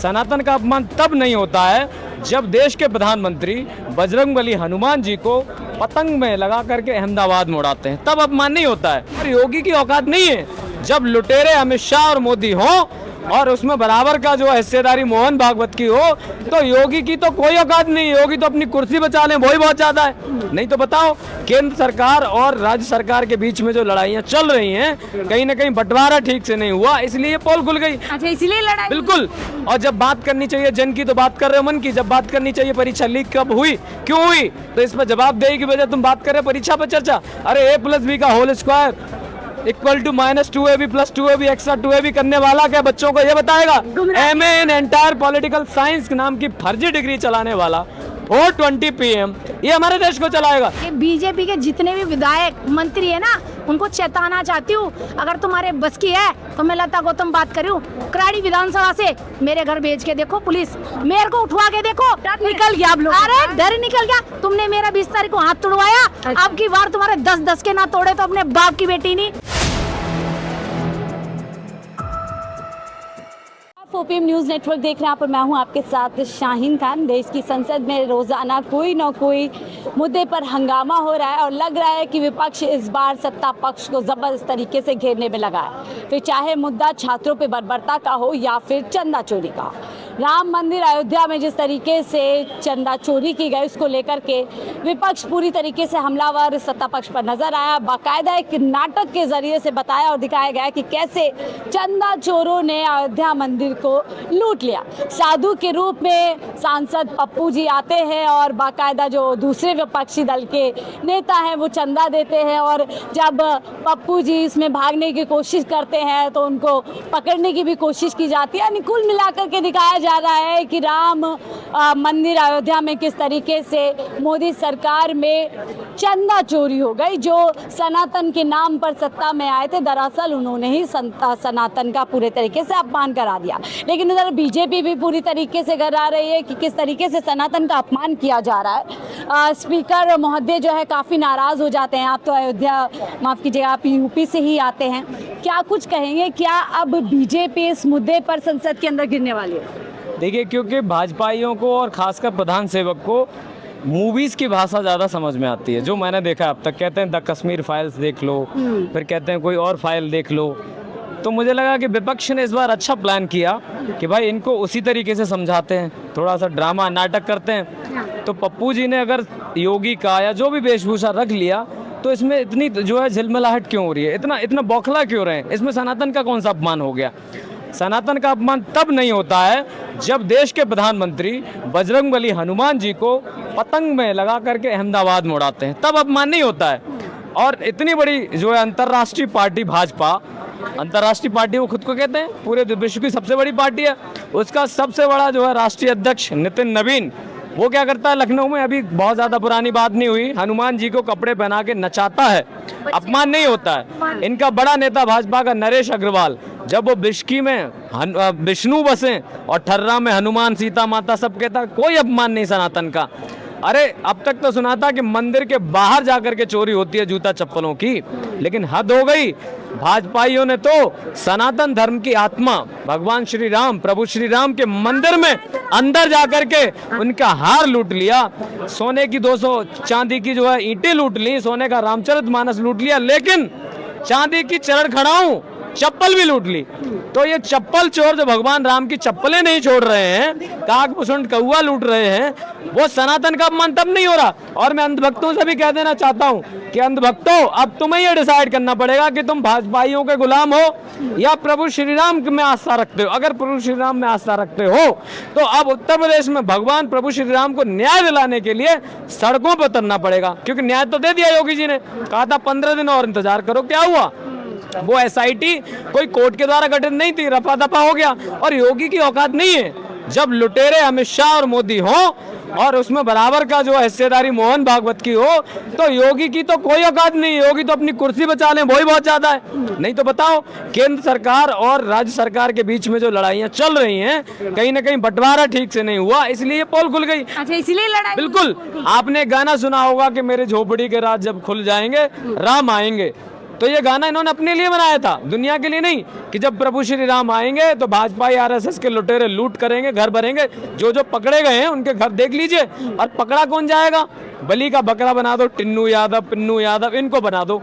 सनातन का अपमान तब नहीं होता है जब देश के प्रधानमंत्री बजरंगबली हनुमान जी को पतंग में लगा करके अहमदाबाद में उड़ाते हैं, तब अपमान नहीं होता है। और योगी की औकात नहीं है जब लुटेरे अमित शाह और मोदी हो और उसमें बराबर का जो हिस्सेदारी मोहन भागवत की हो, तो योगी की तो कोई औकात नहीं है। योगी तो अपनी कुर्सी बचा लें, वही बहुत ज्यादा है। नहीं तो बताओ, केंद्र सरकार और राज्य सरकार के बीच में जो लड़ाइयाँ चल रही हैं, कहीं ना कहीं बंटवारा ठीक से नहीं हुआ, इसलिए पोल खुल गई। अच्छा, इसीलिए लड़ाई बिल्कुल। और जब बात करनी चाहिए जन की तो बात कर रहे हो मन की, जब बात करनी चाहिए परीक्षा लीक कब हुई, क्यों हुई, तो इस पर जवाबदेही की वजह तुम बात कर रहे हो परीक्षा पर चर्चा। अरे a+b का whole square equal to -2ab + 2ab extra 2ab करने वाला क्या बच्चों को ये बताएगा? MA in entire political science नाम की फर्जी डिग्री चलाने वाला 420 PM ये हमारे देश को चलाएगा। ये बीजेपी के जितने भी विधायक मंत्री है ना, उनको चेताना चाहती हूँ, अगर तुम्हारे बस की है तो मैं लता गौतम बात कर रही हूँ, कराड़ी विधानसभा से मेरे घर भेज के देखो पुलिस, मेयर को उठवा के देखो, निकल गया आप लोग। अरे डर निकल गया, तुमने मेरा 20 तारीख को हाथ तोड़वाया, अब की बार तुम्हारे 10-10 के ना तोड़े तो अपने बाप की बेटी नहीं। OPM न्यूज़ नेटवर्क देख रहे हैं, यहाँ पर मैं हूँ आपके साथ शाहीन खान। देश की संसद में रोजाना कोई न कोई मुद्दे पर हंगामा हो रहा है और लग रहा है कि विपक्ष इस बार सत्ता पक्ष को जबरदस्त तरीके से घेरने में लगा है। फिर चाहे मुद्दा छात्रों पे बर्बरता का हो या फिर चंदा चोरी का। राम मंदिर अयोध्या में जिस तरीके से चंदा चोरी की गई, उसको लेकर के विपक्ष पूरी तरीके से हमलावर सत्ता पक्ष पर नजर आया। बाकायदा एक नाटक के जरिए से बताया और दिखाया गया कि कैसे चंदा चोरों ने अयोध्या मंदिर को लूट लिया। साधु के रूप में सांसद पप्पू जी आते हैं और बाकायदा जो दूसरे विपक्षी दल के नेता हैं वो चंदा देते हैं, और जब पप्पू जी इसमें भागने की कोशिश करते हैं तो उनको पकड़ने की भी कोशिश की जाती है। यानी कुल मिलाकर के दिखाया जा रहा है कि राम मंदिर अयोध्या में किस तरीके से मोदी सरकार में चंदा चोरी हो गई। जो सनातन के नाम पर सत्ता में आए थे, दरअसल उन्होंने ही सनातन का पूरे तरीके से अपमान करा दिया। लेकिन उधर बीजेपी भी पूरी तरीके से करा रही है कि किस तरीके से सनातन का अपमान किया जा रहा है। स्पीकर महोदय जो है काफ़ी नाराज़ हो जाते हैं। आप तो अयोध्या, माफ़ कीजिएगा, आप यूपी से ही आते हैं, क्या कुछ कहेंगे? क्या अब बीजेपी इस मुद्दे पर संसद के अंदर गिरने वाली है? देखिए, क्योंकि भाजपाइयों को और खासकर प्रधान सेवक को मूवीज़ की भाषा ज़्यादा समझ में आती है। जो मैंने देखा अब तक, कहते हैं द कश्मीर फाइल्स देख लो, फिर कहते हैं कोई और फाइल देख लो। तो मुझे लगा कि विपक्ष ने इस बार अच्छा प्लान किया कि भाई इनको उसी तरीके से समझाते हैं, थोड़ा सा ड्रामा नाटक करते हैं। तो पप्पू जी ने अगर योगी का या जो भी वेशभूषा रख लिया, तो इसमें इतनी जो है झिलमिलाहट क्यों हो रही है, इतना बौखला क्यों रहे हैं? इसमें सनातन का कौन सा अपमान हो गया? सनातन का अपमान तब नहीं होता है जब देश के प्रधानमंत्री बजरंगबली हनुमान जी को पतंग में लगा करके अहमदाबाद में उड़ाते हैं, तब अपमान नहीं होता है। और इतनी बड़ी जो है अंतर्राष्ट्रीय पार्टी भाजपा, अंतर्राष्ट्रीय पार्टी वो खुद को कहते हैं, पूरे विश्व की सबसे बड़ी पार्टी है। उसका सबसे बड़ा जो है राष्ट्रीय अध्यक्ष नितिन नवीन, वो क्या करता है, लखनऊ में, अभी बहुत ज़्यादा पुरानी बात नहीं हुई, हनुमान जी को कपड़े पहना के नचाता है। अपमान नहीं होता है। इनका बड़ा नेता भाजपा का नरेश अग्रवाल, जब वो बिस्की में विष्णु बसे और ठर्रा में हनुमान सीता माता सब कहता, कोई अपमान नहीं सनातन का। अरे अब तक तो सुना था कि मंदिर के बाहर जाकर के चोरी होती है जूता चप्पलों की, लेकिन हद हो गई। भाजपाइयों ने तो सनातन धर्म की आत्मा भगवान श्री राम, प्रभु श्री राम के मंदिर में अंदर जाकर के उनका हार लूट लिया, सोने की 200 चांदी की जो है ईंटें लूट ली, सोने का रामचरितमानस लूट लिया, लेकिन चांदी की चरण खड़ाऊं चप्पल भी लूट ली। तो ये चप्पल चोर जो भगवान राम की चप्पलें नहीं छोड़ रहे हैं, काक पुसुंड कौआ लूट रहे हैं, वो सनातन का अपमान तब नहीं हो रहा। और मैं अंधभक्तों से भी कह देना चाहता हूँ कि अंधभक्तों, अब तुम्हें ये डिसाइड करना पड़ेगा कि तुम भाजपाइयों के गुलाम हो या प्रभु श्री राम में आस्था रखते हो। अगर प्रभु श्री राम में आस्था रखते हो तो अब उत्तर प्रदेश में भगवान प्रभु श्री राम को न्याय दिलाने के लिए सड़कों पर उतरना पड़ेगा, क्योंकि न्याय तो दे दिया योगी जी ने, कहा था 15 दिन और इंतजार करो, क्या हुआ? वो SIT कोई कोर्ट के द्वारा गठित नहीं थी, रफा दफा हो गया। और योगी की औकात नहीं है जब लुटेरे अमित शाह और मोदी हो और उसमें बराबर का जो हिस्सेदारी मोहन भागवत की हो, तो योगी की तो कोई औकात नहीं है। योगी तो अपनी कुर्सी बचा लें, वही बहुत ज्यादा है। नहीं तो बताओ, केंद्र सरकार और राज्य सरकार के बीच में जो लड़ाइयाँ चल रही हैं, कहीं ना कहीं बंटवारा ठीक से नहीं हुआ, इसलिए पोल खुल गई। अच्छा, इसीलिए लड़ाई। बिल्कुल। आपने गाना सुना होगा कि मेरे झोपड़ी के राज जब खुल जाएंगे राम आएंगे। तो ये गाना इन्होंने अपने लिए बनाया था, दुनिया के लिए नहीं, कि जब प्रभु श्री राम आएंगे तो भाजपाई आरएसएस के लुटेरे लूट करेंगे, घर भरेंगे। जो जो पकड़े गए हैं उनके घर देख लीजिए। और पकड़ा कौन जाएगा? बलि का बकरा बना दो, टिन्नू यादव, पिन्नू यादव, इनको बना दो।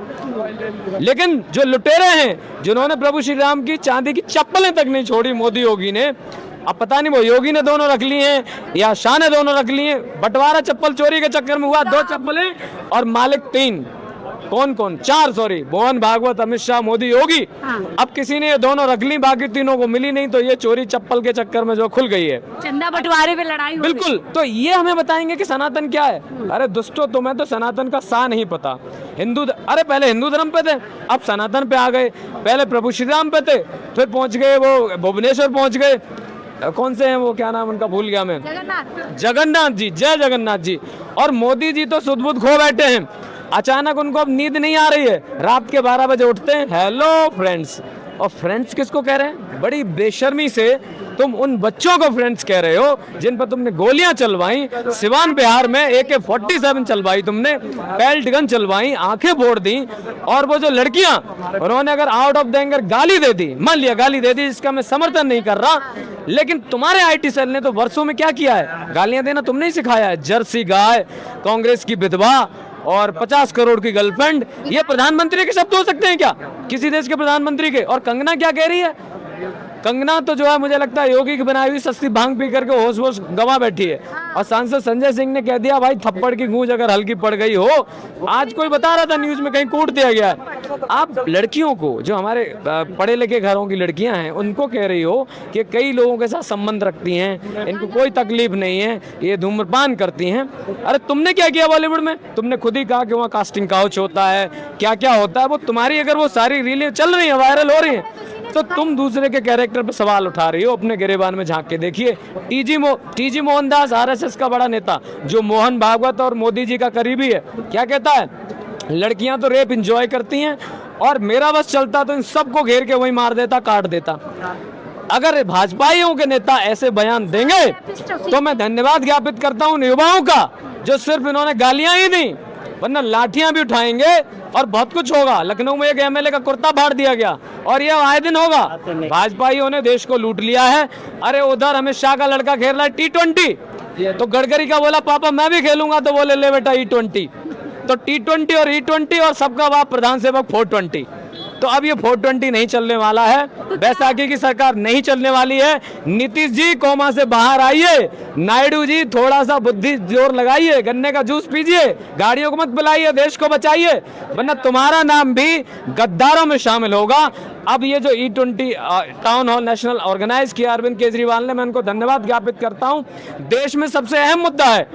लेकिन जो लुटेरे हैं, जिन्होंने प्रभु श्री राम की चांदी की चप्पलें तक नहीं छोड़ी मोदी योगी ने, अब पता नहीं वो योगी ने दोनों रख ली हैं या शाह ने दोनों रख ली हैं। बंटवारा चप्पल चोरी के चक्कर में हुआ 2 चप्पलें और मालिक 3, कौन कौन 4, सॉरी, मोहन भागवत, अमित शाह, मोदी, योगी। अब किसी ने ये दोनों रख ली, बाकी तीनों को मिली नहीं, तो ये चोरी चप्पल के चक्कर में जो खुल गई है, चंदा बंटवारे पे लड़ाई हो बिल्कुल। तो ये हमें बताएंगे कि सनातन क्या है। अरे दुष्टो, तुम्हें तो सनातन का सा नहीं पता। अरे पहले हिंदू धर्म पे थे, अब सनातन पे आ गए। पहले प्रभु श्री राम पे थे, फिर पहुंच गए वो भुवनेश्वर पहुंच गए, कौन से हैं वो, क्या नाम उनका भूल गया मैं, जगन्नाथ जी, जय जगन्नाथ जी। और मोदी जी तो सुध बुध खो बैठे हैं। अचानक उनको अब नींद नहीं आ रही है, रात के 12 बजे उठते हैं, हेलो फ्रेंड्स। और फ्रेंड्स किसको कह रहे हैं? बड़ी बेशर्मी से तुम उन बच्चों को फ्रेंड्स कह रहे हो जिन पर तुमने गोलियां चलवाई, सिवान बिहार में AK-47 चलवाई तुमने, बेल्ट गन चलवाई, आंखें फोड़ दी। और वो जो लड़कियां, उन्होंने अगर आउट ऑफ द एंगर गाली दे दी, मान लिया गाली दे दी, जिसका मैं समर्थन नहीं कर रहा, लेकिन तुम्हारे IT सेल ने तो वर्षों में क्या किया है? गालियां देना तुमने ही सिखाया है। जर्सी गाय, कांग्रेस की विधवा और 50 करोड़ की गर्लफ्रेंड, ये प्रधानमंत्री के शब्द हो सकते हैं क्या? किसी देश के प्रधानमंत्री के? और कंगना क्या कह रही है? कंगना तो जो है मुझे लगता है योगी की बनाई हुई सस्ती भांग पी करके होश वोश गवा बैठी है। और सांसद संजय सिंह ने कह दिया, भाई थप्पड़ की गूंज अगर हल्की पड़ गई हो, आज कोई बता रहा था न्यूज में, कहीं कूट दिया गया है। आप लड़कियों को, जो हमारे पढ़े लिखे घरों की लड़कियां हैं, उनको कह रही हो कि कई लोगों के साथ संबंध रखती हैं, इनको कोई तकलीफ नहीं है, ये धूम्रपान करती हैं। अरे तुमने क्या किया बॉलीवुड में? तुमने खुद ही कहा कि वहाँ कास्टिंग काउच होता है, क्या क्या होता है। वो तुम्हारी अगर वो सारी रीलें चल रही हैं, वायरल हो रही हैं, तो तुम दूसरे के कैरेक्टर पर सवाल उठा रही हो। अपने गिरेबान में झांक के देखिए। टीजी मोहनदास, आरएसएस का बड़ा नेता, जो मोहन भागवत और मोदी जी का करीबी है, क्या कहता है? लड़कियां तो रेप एंजॉय करती हैं, और मेरा बस चलता तो इन सबको घेर के वही मार देता, काट देता। अगर भाजपाइयों के नेता ऐसे बयान देंगे तो मैं धन्यवाद ज्ञापित करता हूं युवाओं का, जो सिर्फ इन्होंने गालियां ही दी, वरना लाठियां भी उठाएंगे और बहुत कुछ होगा। लखनऊ में एक MLA का कुर्ता फाड़ दिया गया, और यह आए दिन होगा। भाजपाइयों ने देश को लूट लिया है। अरे उधर अमित शाह का लड़का खेल रहा है T20, तो गडकरी का बोला पापा मैं भी खेलूंगा, तो बोले ले बेटा E20। तो T20 और E20 और सबका बाप प्रधान सेवक 420। तो अब ये 420 नहीं चलने वाला है, बैसाखी की सरकार नहीं चलने वाली है। नीतीश जी कोमा से बाहर आइए, नायडू जी थोड़ा सा बुद्धि जोर लगाइए, गन्ने का जूस पीजिए, गाड़ियों को मत बुलाइए, देश को बचाइए, वरना तुम्हारा नाम भी गद्दारों में शामिल होगा। अब ये जो E20 town hall national organise किया अरविंद केजरीवाल ने, मैं उनको धन्यवाद ज्ञापित करता हूं। देश में सबसे अहम मुद्दा है,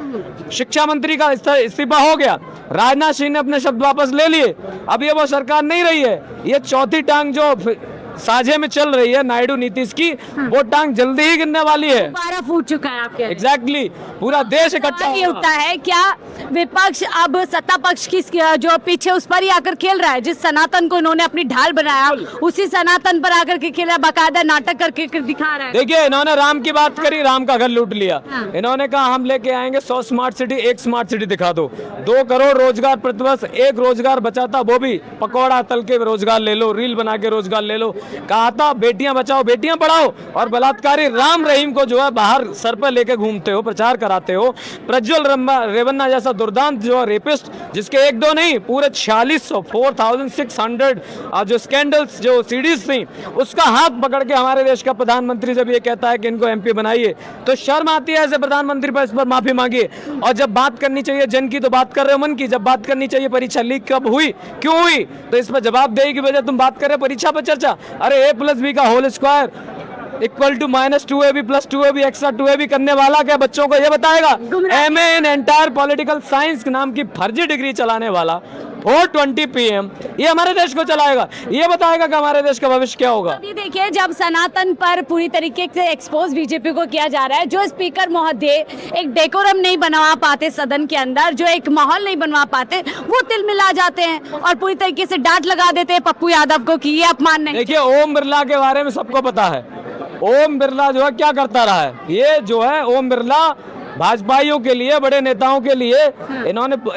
शिक्षा मंत्री का इस्तीफा हो गया, राजनाथ सिंह ने अपने शब्द वापस ले लिए, अब ये वो सरकार नहीं रही है। ये चौथी टांग जो साझे में चल रही है नायडू नीतीश की, वो टांग जल्दी ही गिरने वाली है। दोबारा फूट चुका है आपके। एग्जैक्टली, पूरा देश इकट्ठा होता है। क्या विपक्ष अब सत्ता पक्ष की जो पीछे उस पर ही आकर खेल रहा है? जिस सनातन को इन्होंने अपनी ढाल बनाया, उसी सनातन पर आकर के खेल रहा है, बाकायदा नाटक करके दिखा रहा है। देखिए, इन्होंने राम की बात करी, राम का घर लूट लिया। इन्होंने कहा हम लेके आएंगे 100 स्मार्ट सिटी, एक स्मार्ट सिटी दिखा दो, 2 करोड़ रोजगार प्रतिवर्ष, एक रोजगार बचाता वो भी पकौड़ा तल के रोजगार ले लो, रील बना के रोजगार ले लो। कहा था बेटियां बचाओ बेटियां पढ़ाओ, और बलात्कारी राम रहीम को जो है बाहर सर पर लेके घूमते हो, प्रचार कराते हो। प्रज्वल रेवन्ना जैसा दुर्दांत जो है रेपिस्ट, जिसके 1-2 नहीं पूरे 4600 जो स्कैंडल्स जो सीडीज थी, उसका हाथ पकड़ के हमारे देश का प्रधानमंत्री जब ये कहता है कि इनको MP बनाइए, तो शर्म आती है ऐसे प्रधानमंत्री पर। इस पर माफी मांगिए। और जब बात करनी चाहिए जन की तो बात कर रहे हो मन की, जब बात करनी चाहिए परीक्षा लीक कब हुई, क्यों हुई, तो इस पर जवाबदेही की वजह तुम बात कर रहे हो परीक्षा पर चर्चा। अरे A+B का whole square equal to -2AB + 2AB extra 2AB करने वाला क्या बच्चों को ये बताएगा? MA in entire political science नाम की फर्जी डिग्री चलाने वाला 420 PM ये हमारे देश को चलाएगा, ये बताएगा कि हमारे देश का भविष्य क्या होगा। अभी देखिए, जब सनातन पर पूरी तरीके से एक्सपोज बीजेपी को किया जा रहा है, जो स्पीकर महोदय एक डेकोरम नहीं बनवा पाते सदन के अंदर, जो एक माहौल नहीं बनवा पाते, वो तिल मिला जाते हैं और पूरी तरीके से डांट लगा देते हैं पप्पू यादव को कि ये अपमान नहीं। देखिए, ओम बिरला के बारे में सबको पता है। ओम बिरला जो है क्या करता रहा है, ये जो है ओम बिरला भाजपाइयों के लिए, बड़े नेताओं के लिए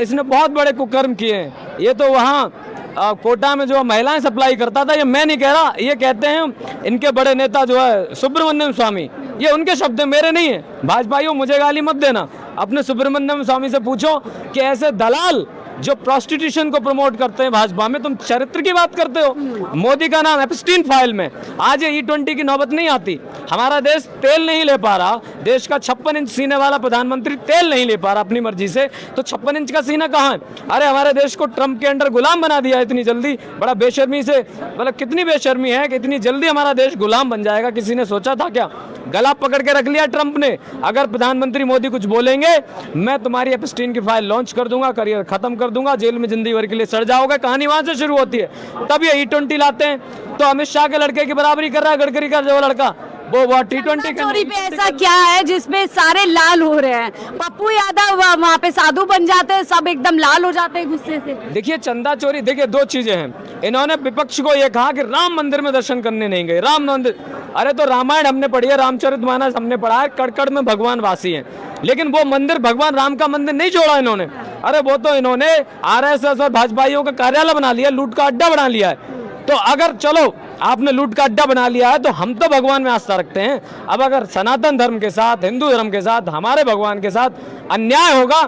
इसने बहुत बड़े कुकर्म किए हैं। ये तो वहाँ कोटा में जो महिलाएं सप्लाई करता था, ये मैं नहीं कह रहा, ये कहते हैं इनके बड़े नेता जो है सुब्रमण्यम स्वामी, ये उनके शब्द हैं, मेरे नहीं है। भाजपाइयों मुझे गाली मत देना, अपने सुब्रमण्यम स्वामी से पूछो कि ऐसे दलाल जो प्रोस्टिट्यूशन को प्रमोट करते हैं भाजपा में, तुम चरित्र की बात करते हो। मोदी का नाम एप्स्टीन फाइल में, आज ये E20 की नौबत नहीं आती। हमारा देश तेल नहीं ले पा रहा, देश का 56 इंच सीने वाला प्रधानमंत्री तेल नहीं ले पा रहा अपनी मर्जी से, तो 56 इंच का सीना कहाँ है? अरे हमारे देश को ट्रंप के अंडर गुलाम बना दिया इतनी जल्दी, बड़ा बेशर्मी से, मतलब कितनी बेशर्मी है कि इतनी जल्दी हमारा देश गुलाम बन जाएगा, किसी ने सोचा था क्या? गला पकड़ के रख लिया ट्रंप ने। अगर प्रधानमंत्री मोदी कुछ बोलेंगे, मैं तुम्हारी एप्स्टीन की फाइल लॉन्च कर दूंगा, करियर खत्म कर दूंगा, जेल में जिंदगी भर के लिए सड़ जाओगे। कहानी वहां से शुरू होती है। तब ये E20 लाते हैं, तो अमित शाह के लड़के की बराबरी कर रहा है गडकरी का जो लड़का, वो T20 चोरी पे ऐसा क्या है जिसमें सारे लाल हो रहे हैं? पप्पू यादव वहाँ पे साधु बन जाते हैं, सब एकदम लाल हो जाते हैं गुस्से से। देखिए चंदा चोरी, देखिए दो चीजें हैं। इन्होंने विपक्ष को ये कहा कि राम मंदिर में दर्शन करने नहीं गए, राम मंदिर, अरे तो रामायण हमने पढ़ी है, रामचरितमानस हमने पढ़ा है, कड़कड़ में भगवान वासी हैं, लेकिन वो मंदिर भगवान राम का मंदिर नहीं छोड़ा इन्होंने। अरे वो तो इन्होंने RSS और भाजपाइयों का कार्यालय बना लिया, लूट का अड्डा बना लिया है। तो अगर चलो आपने लूट का अड्डा बना लिया है, तो हम तो भगवान में आस्था रखते हैं। अब अगर सनातन धर्म के साथ, हिंदू धर्म के साथ, हमारे भगवान के साथ अन्याय होगा,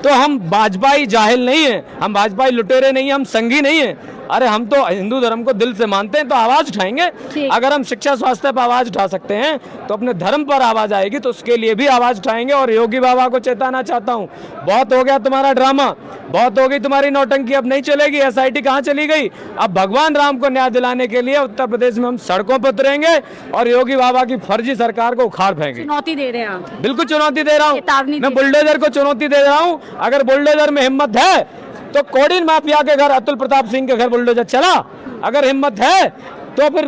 तो हम भाजपाई जाहिल नहीं है, हम भाजपाई लुटेरे नहीं है, हम संगी नहीं है। अरे हम तो हिंदू धर्म को दिल से मानते हैं, तो आवाज उठाएंगे। अगर हम शिक्षा स्वास्थ्य पर आवाज उठा सकते हैं, तो अपने धर्म पर आवाज आएगी, तो उसके लिए भी आवाज उठाएंगे। और योगी बाबा को चेताना चाहता हूँ, बहुत हो गया तुम्हारा ड्रामा, बहुत हो गई तुम्हारी नौटंकी, अब नहीं चलेगी। SIT कहाँ चली गई? अब भगवान राम को न्याय दिलाने के लिए उत्तर प्रदेश में हम सड़कों पर उतरेंगे और योगी बाबा की फर्जी सरकार को उखाड़ फेंकेंगे। चुनौती दे रहे हैं आप? बिल्कुल चुनौती दे रहा हूँ, चेतावनी मैं बुलडोजर को चुनौती दे रहा हूँ। अगर बुलडोजर में हिम्मत है, तो कोडिन माफिया के घर अतुल प्रताप सिंह के घर बुलडोजर चला। अगर हिम्मत है तो फिर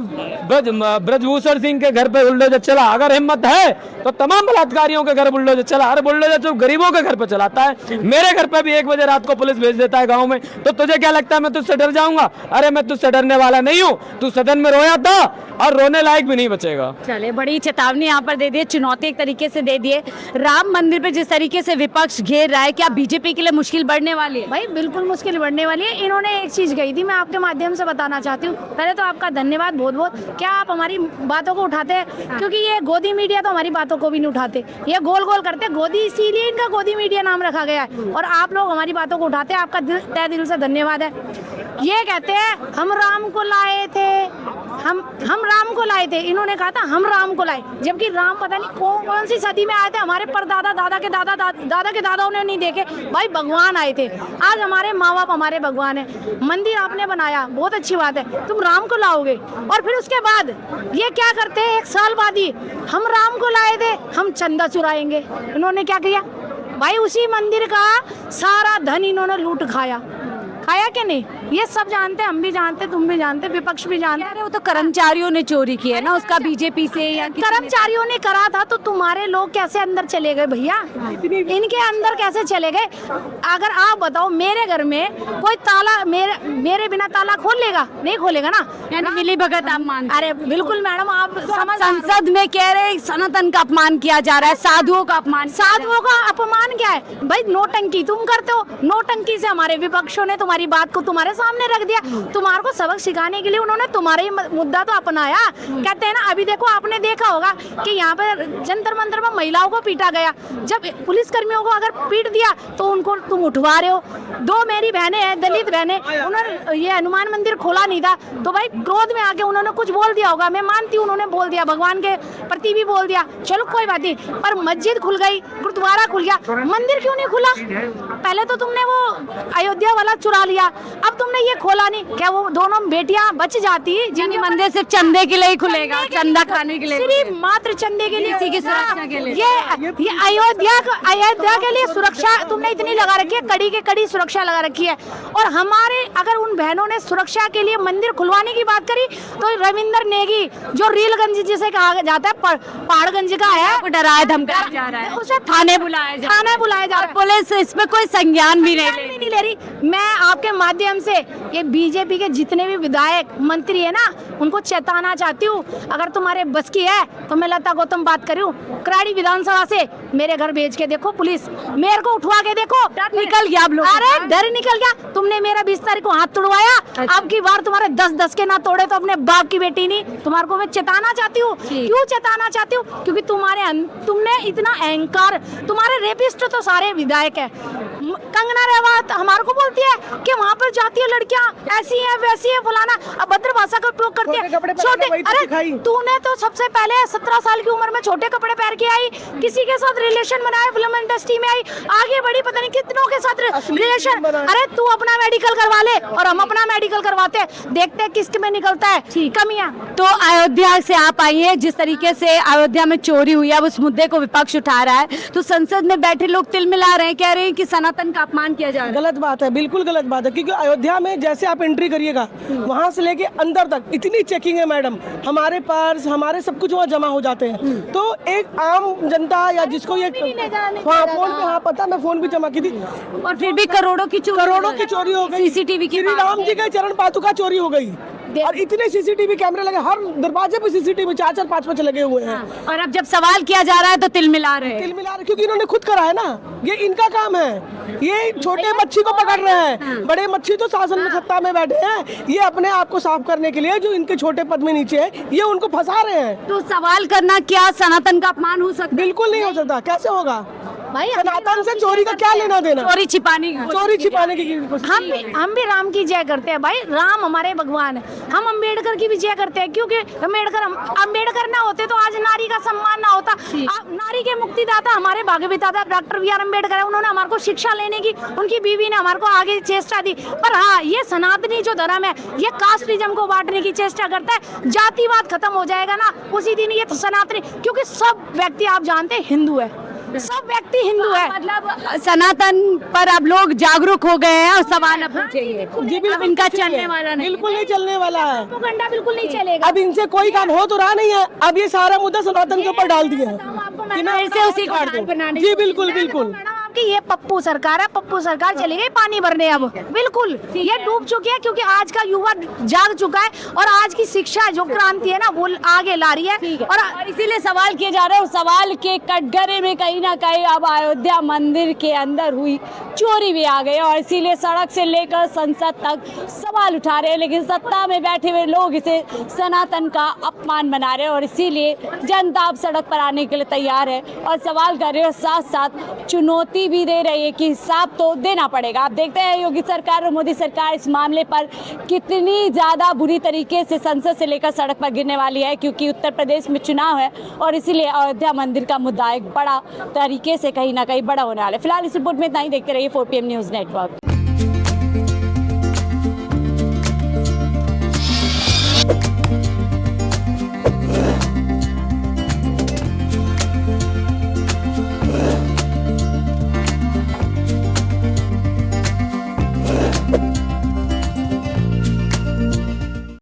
ब्रजभूषण सिंह के घर पे बुलडोजर चला। अगर हिम्मत है तो तमाम बलात्कारियों के घर बुलडोजर चला। अरे बुलडोजर तो गरीबों के घर पे चलाता है, मेरे घर पे भी 1 बजे रात को पुलिस भेज देता है गांव में। तो तुझे क्या लगता है मैं तुझसे डर जाऊंगा? अरे मैं तुझसे डरने वाला नहीं हूँ। तू सदन में रोया था और रोने लायक भी नहीं बचेगा। चले, बड़ी चेतावनी यहाँ पर दे दिए, चुनौती एक तरीके से दे दिए। राम मंदिर पे जिस तरीके से विपक्ष घेर रहा है, क्या बीजेपी के लिए मुश्किल बढ़ने वाली है? भाई बिल्कुल मुश्किल बढ़ने वाली है। इन्होंने एक चीज कही थी, मैं आपके माध्यम से बताना चाहती हूँ। पहले तो आपका धन्यवाद बहुत बहुत, क्या आप हमारी बातों को उठाते हैं, क्योंकि ये गोदी मीडिया तो हमारी बातों को भी नहीं उठाते, ये गोल गोल करते। गोदी, इसीलिए इनका गोदी मीडिया नाम रखा गया है। और आप लोग हमारी बातों को उठाते हैं, आपका तहे दिल से धन्यवाद है। ये कहते हैं हम राम को लाए थे, हम राम को लाए थे। इन्होंने कहा था हम राम को लाए, जबकि राम पता नहीं कौन सी सदी में आए थे। हमारे परदादा, दादा के दादा, दादा के दादाओं ने नहीं देखे। भाई भगवान आए थे। आज हमारे माँ बाप हमारे भगवान है। मंदिर आपने बनाया, बहुत अच्छी बात है, तुम राम को लाओगे। और फिर उसके बाद ये क्या करते हैं, 1 साल बाद ही हम राम को लाए थे, हम चंदा चुराएंगे। इन्होंने क्या किया भाई, उसी मंदिर का सारा धन इन्होंने लूट खाया कि नहीं? ये सब जानते हैं, हम भी जानते, तुम भी जानते, विपक्ष भी जानते। अरे वो तो कर्मचारियों ने चोरी की है ना, उसका बीजेपी से या कर्मचारियों ने करा था, तो तुम्हारे लोग कैसे अंदर चले गए भैया? इनके अंदर कैसे चले गए? अगर आप बताओ, मेरे घर में कोई ताला मेरे बिना ताला खोल लेगा? नहीं खोलेगा ना। यानी मिली भगत आप मानते? अरे बिल्कुल मैडम, आप संसद में कह रहे सनातन का अपमान किया जा रहा है, साधुओं का अपमान। साधुओं का अपमान क्या है भाई? नोटंकी तुम करते हो। नोटंकी से हमारे विपक्षों ने तुम्हारी बात को तुम्हारे सामने रख दिया। तुम्हारे को सबक सिखाने के लिए उन्होंने तुम्हारे ही मुद्दा तो अपनाया। कहते हैं ना, अभी देखो आपने देखा होगा कि यहाँ पे जंतर मंतर में महिलाओं को पीटा गया। जब पुलिस कर्मियों को अगर पीट दिया तो उनको तुम उठवा रहे हो। 2 मेरी बहनें हैं, दलित बहनें, उन्होंने ये हनुमान मंदिर खोला नहीं था, तो भाई क्रोध में आके उन्होंने कुछ बोल दिया होगा। मैं मानती हूँ उन्होंने बोल दिया, भगवान के प्रति भी बोल दिया, चलो कोई बात नहीं। पर मस्जिद खुल गई, गुरुद्वारा खुल गया, मंदिर क्यों नहीं खुला? पहले तो तुमने वो अयोध्या वाला चुरा लिया, अब तुमने ये खोला नहीं। क्या वो दोनों बेटियां बच जाती? जिनके मंदिर सिर्फ चंदे के लिए ही खुलेगा, चंदा खाने के लिए, सिर्फ मात्र चंदे के लिए, किसी की सुरक्षा के लिए। ये अयोध्या के लिए सुरक्षा तुमने इतनी लगा रखी है, कड़ी के कड़ी सुरक्षा लगा रखी है। और हमारे अगर उन बहनों ने सुरक्षा के लिए मंदिर खुलवाने की बात करी, तो रविंदर नेगी जो रीलगंज जिसे कहा जाता है, पहाड़गंज का है, डराया धमकाया जा रहा है, उसे थाने बुलाया जा रहा है। पुलिस इसमें कोई संज्ञान भी नहीं ले रही। मैं आपके माध्यम से ये बीजेपी के जितने भी विधायक मंत्री है ना, उनको चेताना चाहती हूँ, अगर तुम्हारे बस की है तो मैं लता गौतम बात कर रही हूँ, कराड़ी विधानसभा से मेरे घर भेज के देखो पुलिस, मेरे को उठवा के देखो, निकल गया आप लोग। अरे डर निकल गया। तुमने मेरा 20 तारीख को हाथ तोड़वाया, अब की बार तुम्हारे 10-10 के ना तोड़े तो अपने बाप की बेटी नहीं। तुम्हारे को मैं चेताना चाहती हूँ। क्यों चेताना चाहती हूँ? क्योंकि तुमने इतना अहंकार, तुम्हारे रेपिस्ट तो सारे विधायक है। कंगना रनौत हमारे को बोलती है कि वहाँ पर जाती है लड़कियाँ ऐसी है वैसी है फलाना, अभद्र भाषा का उपयोग करती है। छोटे, अरे तूने तो सबसे पहले 17 साल की उम्र में छोटे कपड़े पहन के आई, किसी के साथ रिलेशन बनाए, फिल्म इंडस्ट्री में आई, आगे बढ़ी, पता नहीं कितनों के साथ रिलेशन। अरे तू अपना मेडिकल करवा ले और हम अपना मेडिकल करवाते हैं, देखते हैं किसके में निकलता है कमियां। तो अयोध्या से आप आई है, जिस तरीके से अयोध्या में चोरी हुई है उस मुद्दे को विपक्ष उठा रहा है, तो संसद में बैठे लोग तिल मिला रहे हैं, कह रहे हैं कि सनातन का अपमान किया जा रहा है। गलत बात है, बिल्कुल गलत बात है, क्योंकि अयोध्या में जैसे आप एंट्री करिएगा वहां से लेके अंदर तक इतनी चेकिंग है मैडम, हमारे पर्स हमारे सब कुछ वहाँ जमा हो जाते हैं। तो एक आम जनता या जिसको ये हाँ फोन पे, हाँ पता, मैं फोन भी जमा की थी, और फिर भी करोड़ों की चोरी हो गई। सीसीटीवी की श्री राम जी के चरण पादुका चोरी हो गई और इतने सीसीटीवी कैमरे लगे, हर दरवाजे पे सीसीटीवी 4-4 5-5 लगे हुए हैं। और अब जब सवाल किया जा रहा है तो तिल मिला रहे हैं। तिल मिला रहे, क्योंकि इन्होंने खुद करा है ना, ये इनका काम है। ये छोटे मच्छी को पकड़ रहे हैं, बड़े मच्छी तो शासन में सत्ता में बैठे हैं, ये अपने आप को साफ करने के लिए जो इनके छोटे पद में नीचे है ये उनको फंसा रहे हैं। तो सवाल करना क्या सनातन का अपमान हो सकता है? बिल्कुल नहीं हो सकता, कैसे होगा? भाई सनातन से चोरी का क्या लेना देना? चोरी छिपाने की चोरी छिपाने की हम भी राम की जय करते हैं भाई, राम हमारे भगवान है। हम अम्बेडकर की भी जय करते हैं, क्योंकि अम्बेडकर ना होते तो आज नारी का सम्मान ना होता। नारी के मुक्तिदाता हमारे भाग्यविधाता डॉक्टर B.R. अम्बेडकर है, उन्होंने हमारे को शिक्षा लेने की, उनकी बीवी ने हमारे को आगे चेष्टा दी। पर हाँ, ये सनातनी जो धर्म है ये कास्टिज्म को बांटने की चेष्टा करता है। जातिवाद खत्म हो जाएगा ना उसी दिन ये सनातनी, क्योंकि सब व्यक्ति आप जानते हैं हिंदू है, सब व्यक्ति हिंदू है। मतलब सनातन पर अब लोग जागरूक हो गए हैं और सवाल अब पूछेंगे। जी बिल्कुल, इनका चलने वाला नहीं, बिल्कुल नहीं चलने वाला है, प्रोपेगेंडा बिल्कुल नहीं चलेगा। अब इनसे कोई काम हो तो रहा नहीं है, अब ये सारा मुद्दा सनातन के ऊपर डाल दिए हैं कि ना फिर से उसी को ढाल बनाने जी बिल्कुल बिल्कुल। कि ये पप्पू सरकार है, पप्पू सरकार चली गई पानी भरने, अब बिल्कुल ये डूब चुकी है, क्योंकि आज का युवा जाग चुका है और आज की शिक्षा जो क्रांति है ना वो आगे ला रही है। और इसीलिए सवाल किए जा रहे हैं, सवाल के कटघरे में कहीं ना कहीं अब अयोध्या मंदिर के अंदर हुई चोरी भी आ गई और इसीलिए सड़क से लेकर संसद तक सवाल उठा रहे हैं, लेकिन सत्ता में बैठे हुए लोग इसे सनातन का अपमान बना रहे हैं और इसीलिए जनता अब सड़क पर आने के लिए तैयार है और सवाल कर रहे हैं, साथ साथ चुनौती भी दे रही है कि हिसाब तो देना पड़ेगा। आप देखते हैं योगी सरकार और मोदी सरकार इस मामले पर कितनी ज़्यादा बुरी तरीके से संसद से लेकर सड़क पर गिरने वाली है, क्योंकि उत्तर प्रदेश में चुनाव है और इसीलिए अयोध्या मंदिर का मुद्दा एक बड़ा तरीके से कहीं ना कहीं बड़ा होने वाला है। फिलहाल इस रिपोर्ट में इतना ही, देखते रहिए 4PM न्यूज़ नेटवर्क।